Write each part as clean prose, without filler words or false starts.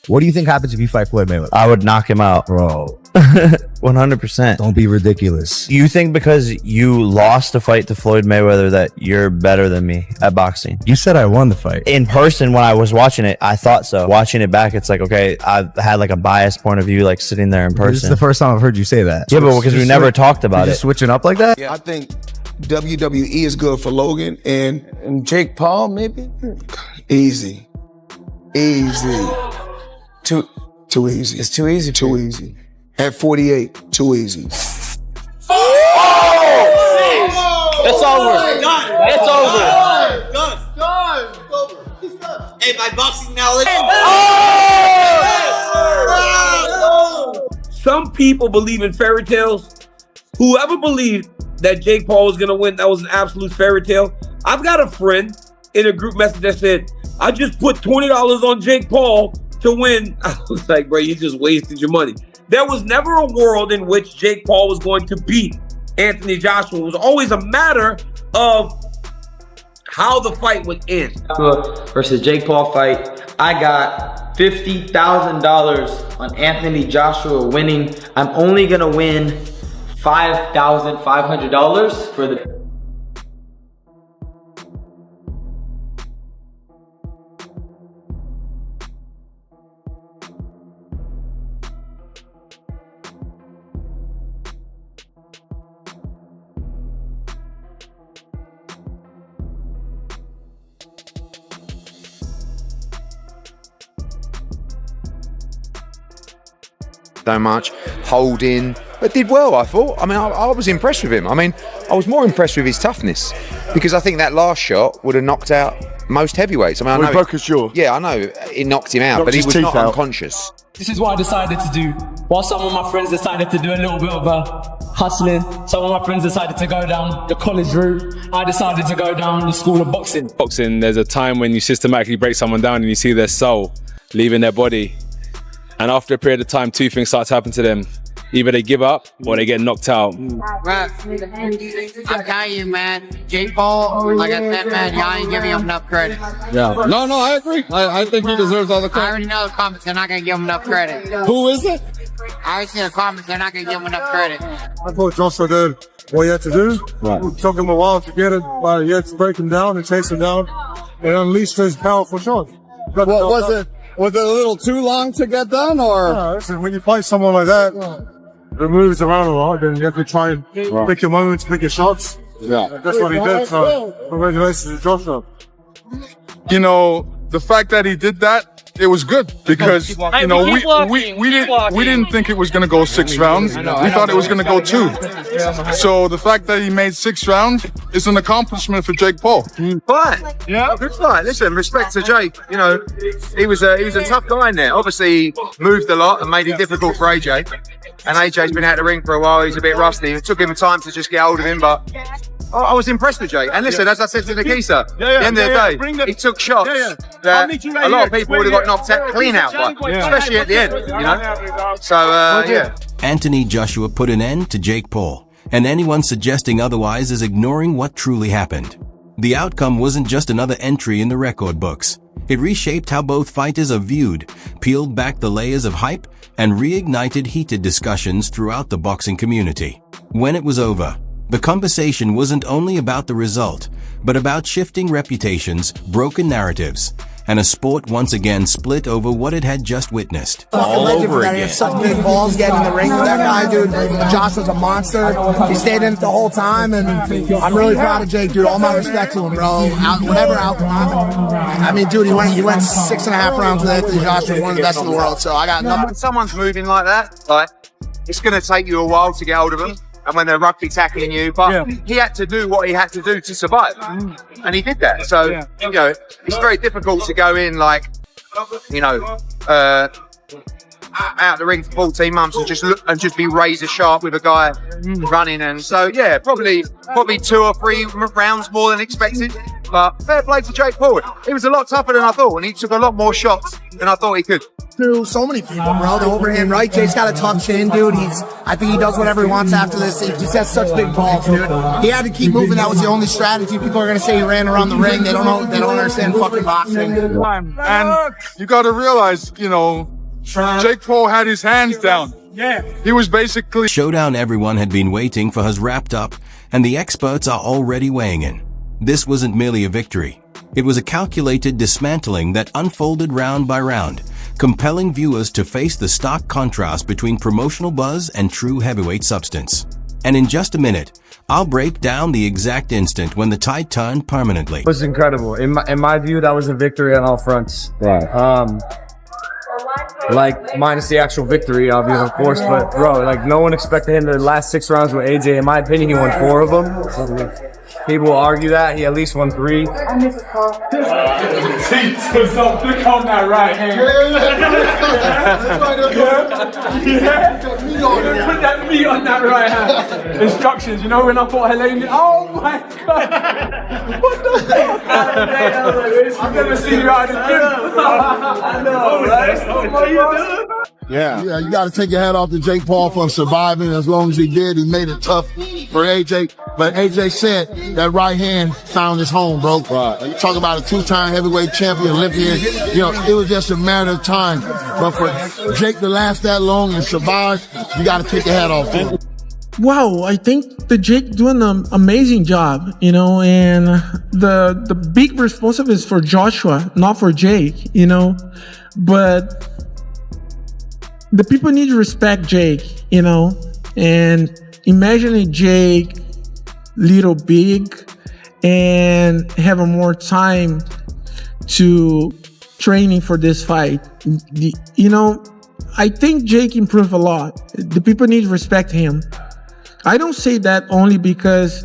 What do you think happens if you fight Floyd Mayweather? I would knock him out. Bro, 100%. don't be ridiculous. You think because you lost a fight to Floyd Mayweather that you're better than me at boxing? You said I won the fight. In person, when I was watching it, I thought so. Watching it back, it's like, okay, I've had like a biased point of view, like sitting there in person. This is the first time I've heard you say that. Yeah, but because we never talked about it. Switching up like that? Yeah, I think WWE is good for Logan and Jake Paul, maybe? Easy. Too easy. It's too easy. Too easy. At 48, too easy. It's over. It's over. Hey, my boxing knowledge. Some people believe in fairy tales. Whoever believed that Jake Paul was gonna win, that was an absolute fairy tale. I've got a friend in a group message that said, I just put $20 on Jake Paul to win. I was like, bro, you just wasted your money. There was never a world in which Jake Paul was going to beat Anthony Joshua. It was always a matter of how the fight would end. Versus Jake Paul fight, I got $50,000 on Anthony Joshua winning. I'm only gonna win $5,500 for the... So much holding, but did well, I thought. I mean, I was impressed with him. I mean, I was more impressed with his toughness because I think that last shot would have knocked out most heavyweights. I mean, I know he broke his jaw. Yeah, I know it knocked him out, but he was not unconscious. This is what I decided to do. While some of my friends decided to do a little bit of hustling, some of my friends decided to go down the college route. I decided to go down the school of boxing. Boxing, there's a time when you systematically break someone down and you see their soul leaving their body. And after a period of time, two things start to happen to them. Either they give up or they get knocked out. I'm telling you, man, Jake Paul, like I said, man, y'all ain't giving him enough credit. Yeah. No, I agree. I think he deserves all the credit. I already know the comments, they're not going to give him enough credit. Who is it? I already see the comments, they're not going to give him enough credit. I thought Joshua did what he had to do. Right. It took him a while to get it, but he had to break him down and chase him down and unleash his powerful shots. What was it? Was it a little too long to get done, or? No, listen, when you fight someone like that, the moves around a lot, then you have to try and pick your moments, pick your shots. Yeah. That's what he did, so congratulations to Joshua. You know, the fact that he did that, it was good because, you know, we didn't think it was going to go 6 rounds. We thought it was going to go 2. So the fact that he made 6 rounds is an accomplishment for Jake Paul. But yeah, good fight. Listen, respect to Jake. You know, he was a tough guy in there. Obviously, he moved a lot and made it difficult for AJ. And AJ's been out of the ring for a while. He's a bit rusty. It took him time to just get hold of him, but I was impressed with Jake. And listen, as I said to Nikisa, at the end of the day, he took shots that a lot of people would have got knocked out, clean out by, especially at the end, you know? So, yeah. Anthony Joshua put an end to Jake Paul, and anyone suggesting otherwise is ignoring what truly happened. The outcome wasn't just another entry in the record books. It reshaped how both fighters are viewed, peeled back the layers of hype, and reignited heated discussions throughout the boxing community. When it was over, the conversation wasn't only about the result, but about shifting reputations, broken narratives, and a sport once again split over what it had just witnessed. All over again. Such big balls getting in the ring with that guy, dude. Josh was a monster. He stayed in it the whole time, and I'm really proud of Jake, dude. All my respect to him, bro. Whatever outcome happened. I mean, dude, he went 6.5 rounds with Anthony Joshua, one of the best in the world. So I got nothing. When someone's moving like that, like, it's going to take you a while to get hold of them. And when they're rugby tackling you, but he had to do what he had to do to survive, and he did that. So you know, it's very difficult to go in like, you know, out the ring for 14 months and just be razor sharp with a guy running. And so yeah, probably 2 or 3 rounds more than expected. but fair play to Jake Paul. He was a lot tougher than I thought, and he took a lot more shots than I thought he could. Through so many people, bro. The overhand right. Jake's got a tough chin, dude. I think he does whatever he wants after this. He just has such big balls, dude. He had to keep moving. That was the only strategy. People are gonna say he ran around the ring. They don't know. They don't understand fucking boxing. And you got to realize, you know, Jake Paul had his hands down. Yeah. He was basically... Showdown everyone had been waiting for has wrapped up, and the experts are already weighing in. This wasn't merely a victory. It was a calculated dismantling that unfolded round by round, compelling viewers to face the stark contrast between promotional buzz and true heavyweight substance. And in just a minute, I'll break down the exact instant when the tide turned permanently. It was incredible. In my view, that was a victory on all fronts. Right. Like, minus the actual victory, obviously, of course, but bro, like, no one expected him to last 6 rounds with AJ. In my opinion, he won 4 of them. People will argue that he at least won 3. Click on that right hand. Put that meat on that right hand. Instructions, you know, when I fought Helene. Oh my god! What the fuck? I've never seen you out of the gym. I know, right? Yeah, you got to take your hat off to Jake Paul for surviving as long as he did. He made it tough for AJ. But AJ said that right hand found his home, bro. Right. You talk about a 2-time heavyweight champion, Olympian. You know, it was just a matter of time. But for Jake to last that long and survive, you got to take your hat off to him. Wow, I think the Jake doing an amazing job, you know, and the big responsibility is for Joshua, not for Jake, you know, but the people need to respect Jake, you know, and imagine a Jake little big and have a more time to training for this fight. You know, I think Jake improved a lot. The people need to respect him. I don't say that only because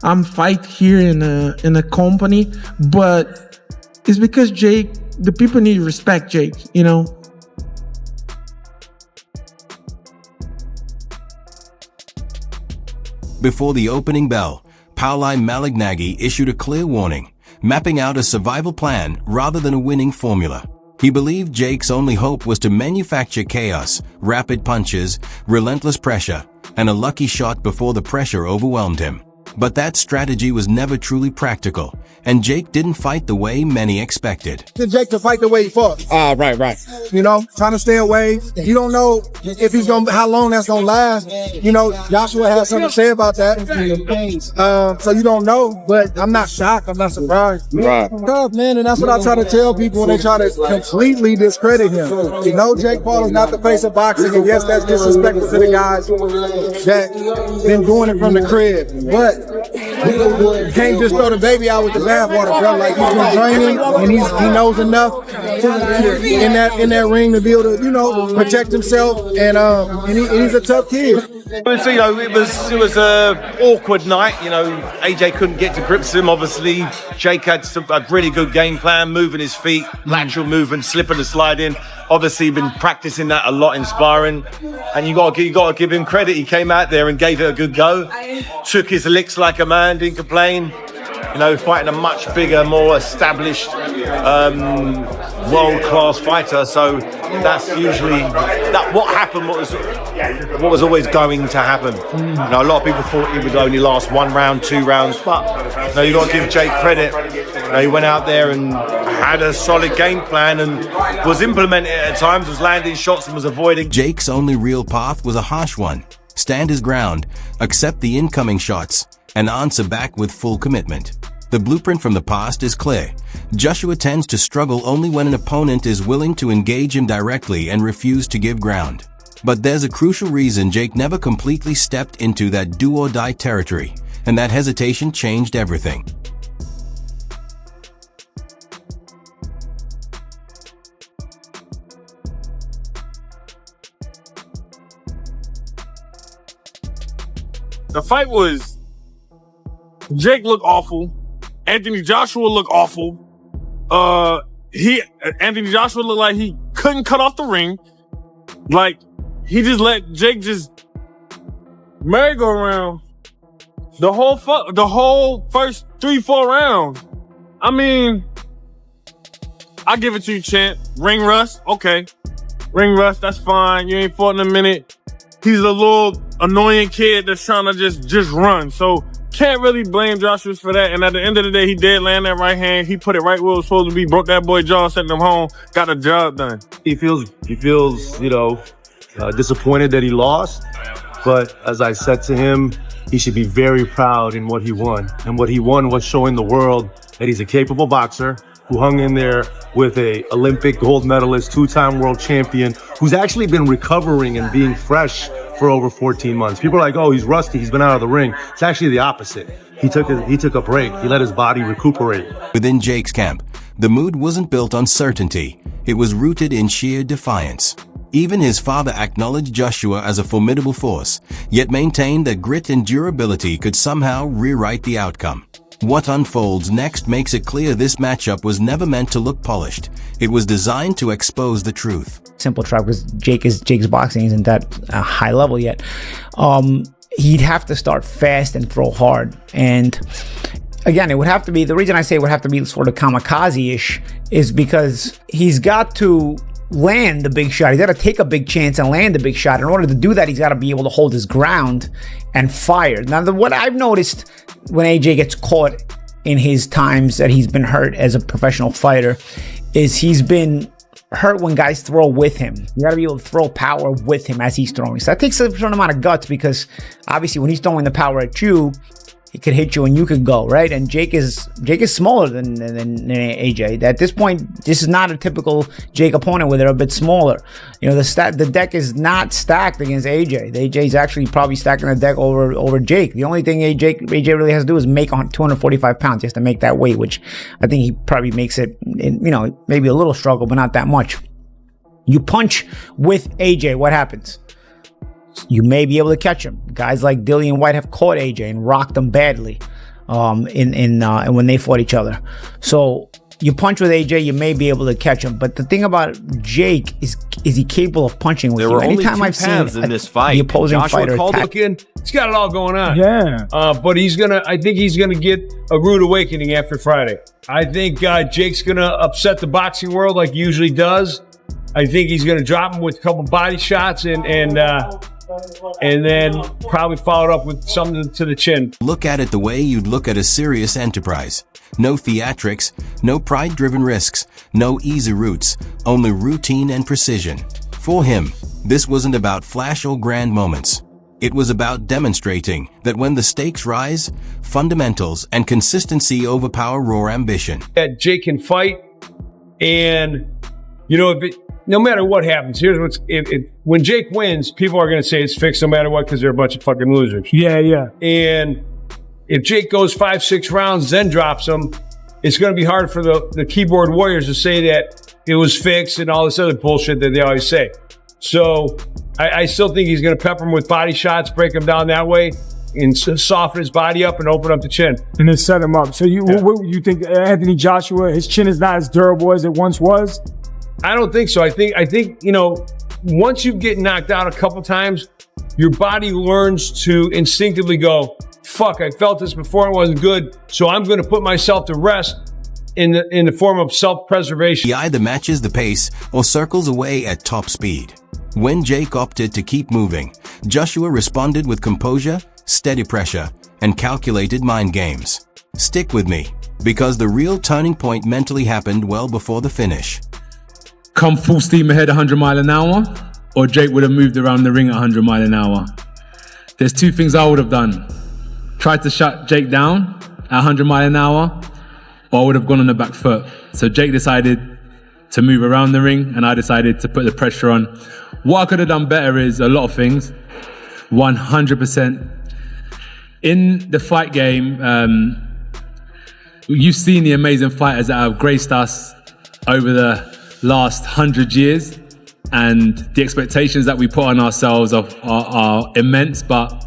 I'm fight here in a company, but it's because Jake, the people need to respect Jake, you know. Before the opening bell, Pauli Malignaggi issued a clear warning, mapping out a survival plan rather than a winning formula. He believed Jake's only hope was to manufacture chaos, rapid punches, relentless pressure, and a lucky shot before the pressure overwhelmed him. But that strategy was never truly practical, and Jake didn't fight the way many expected. Jake to fight the way he fought. Right. You know, trying to stay away. You don't know if he's gonna, how long that's gonna last. You know, Joshua has something to say about that. So you don't know, but I'm not shocked. I'm not surprised. Right. Tough, man, and that's what I try to tell people when they try to completely discredit him. You know, Jake Paul is not the face of boxing, and yes, that's disrespectful to the guys that been doing it from the crib. But you can't just throw the baby out with the bathwater, bro. Like, he's been training, and he knows enough in that ring to be able to, you know, protect himself, and he's a tough kid. So, you know, it was a awkward night. You know, AJ couldn't get to grips with him. Obviously, Jake had a really good game plan, moving his feet, lateral movement, slipping and sliding. Obviously, been practicing that a lot in sparring, and you got to give him credit. He came out there and gave it a good go, took his licks like a man, didn't complain. You know, fighting a much bigger, more established, world-class fighter. So that's usually what happened. What was always going to happen. You know, a lot of people thought he would only last 1 round, 2 rounds, but you know, you got to give Jake credit. You know, he went out there and had a solid game plan and was implementing it at times, was landing shots and was avoiding. Jake's only real path was a harsh one. Stand his ground, accept the incoming shots, and answer back with full commitment. The blueprint from the past is clear. Joshua tends to struggle only when an opponent is willing to engage him directly and refuse to give ground. But there's a crucial reason Jake never completely stepped into that do-or-die territory, and that hesitation changed everything. The fight was, Jake looked awful. Anthony Joshua looked awful. Anthony Joshua looked like he couldn't cut off the ring. Like, he just let Jake just merry-go-round the whole first 3-4 rounds. I mean, I give it to you, champ. Ring rust, okay. Ring rust, that's fine. You ain't fought in a minute. He's a little annoying kid that's trying to just run. So can't really blame Joshua for that. And at the end of the day, he did land that right hand. He put it right where it was supposed to be. Broke that boy jaw, sent him home. Got the job done. He feels, you know, disappointed that he lost. But as I said to him, he should be very proud in what he won. And what he won was showing the world that he's a capable boxer who hung in there with a Olympic gold medalist, two-time world champion, who's actually been recovering and being fresh for over 14 months. People are like, oh, he's rusty, he's been out of the ring. It's actually the opposite. He took a break. He let his body recuperate. Within Jake's camp, the mood wasn't built on certainty. It was rooted in sheer defiance. Even his father acknowledged Joshua as a formidable force, yet maintained that grit and durability could somehow rewrite the outcome. What unfolds next makes it clear this matchup was never meant to look polished. It was designed to expose the truth. Simple trap, because Jake's boxing isn't that high level yet. He'd have to start fast and throw hard. And again, it would have to be, the reason I say it would have to be sort of kamikaze-ish is because he's got to land the big shot. He's got to take a big chance and land the big shot. In order to do that, he's got to be able to hold his ground and fire. Now, what I've noticed when AJ gets caught in his times that he's been hurt as a professional fighter is he's been hurt when guys throw with him. You got to be able to throw power with him as he's throwing. So that takes a certain amount of guts, because obviously when he's throwing the power at you, he could hit you and you could go, right? And Jake is smaller than AJ. At this point, this is not a typical Jake opponent where they're a bit smaller. You know, the deck is not stacked against AJ. AJ's actually probably stacking the deck over Jake. The only thing AJ really has to do is make on 245 pounds just to make that weight, which I think he probably makes it, you know, maybe a little struggle, but not that much. You punch with AJ, what happens? You may be able to catch him. Guys like Dillian White have caught AJ and rocked him badly when they fought each other. So you punch with AJ, you may be able to catch him. But the thing about Jake is he capable of punching with you? There were only Anytime two I've paths seen in this fight. the opposing Joshua fighter called attack. He's got it all going on. Yeah. But I think he's gonna get a rude awakening after Friday. I think Jake's gonna upset the boxing world like he usually does. I think he's gonna drop him with a couple body shots and then probably followed up with something to the chin. Look at it the way you'd look at a serious enterprise. No theatrics, no pride-driven risks, no easy routes, only routine and precision. For him, this wasn't about flash or grand moments. It was about demonstrating that when the stakes rise, fundamentals and consistency overpower raw ambition. That Jake can fight, and you know, no matter what happens, here's what's when Jake wins, people are going to say it's fixed no matter what because they're a bunch of fucking losers. Yeah. And if Jake goes 5-6 rounds, then drops him, it's going to be hard for the keyboard warriors to say that it was fixed and all this other bullshit that they always say. So I still think he's going to pepper him with body shots, break him down that way, and soften his body up and open up the chin. And then set him up. So what you think Anthony Joshua, his chin is not as durable as it once was? I don't think so. I think, you know, once you get knocked out a couple times, your body learns to instinctively go, fuck, I felt this before, it wasn't good, so I'm going to put myself to rest in the form of self-preservation. He either matches the pace or circles away at top speed. When Jake opted to keep moving, Joshua responded with composure, steady pressure, and calculated mind games. Stick with me, because the real turning point mentally happened well before the finish. Come full steam ahead 100 miles an hour, or Jake would have moved around the ring at 100 miles an hour. There's two things I would have done. Tried to shut Jake down at 100 miles an hour, or I would have gone on the back foot. So Jake decided to move around the ring, and I decided to put the pressure on. What I could have done better is a lot of things. 100%. In the fight game, you've seen the amazing fighters that have graced us over the last 100 years, and the expectations that we put on ourselves are immense, but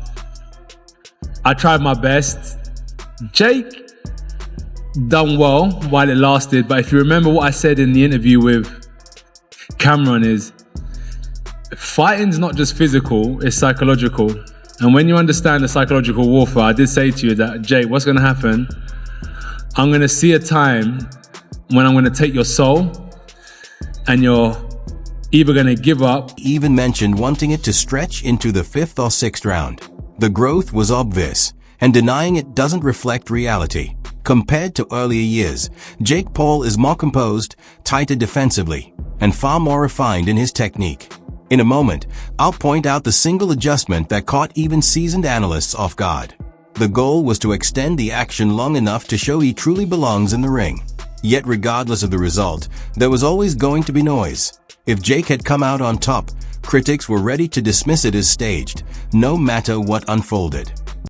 I tried my best. Jake done well while it lasted, but if you remember what I said in the interview with Cameron is fighting's not just physical, it's psychological. And when you understand the psychological warfare, I did say to you that, Jake, what's going to happen I'm going to see a time when I'm going to take your soul and you're either going to give up. He even mentioned wanting it to stretch into the 5th or 6th round. The growth was obvious, and denying it doesn't reflect reality. Compared to earlier years, Jake Paul is more composed, tighter defensively, and far more refined in his technique. In a moment, I'll point out the single adjustment that caught even seasoned analysts off guard. The goal was to extend the action long enough to show he truly belongs in the ring. Yet regardless of the result, there was always going to be noise. If Jake had come out on top, critics were ready to dismiss it as staged, no matter what unfolded.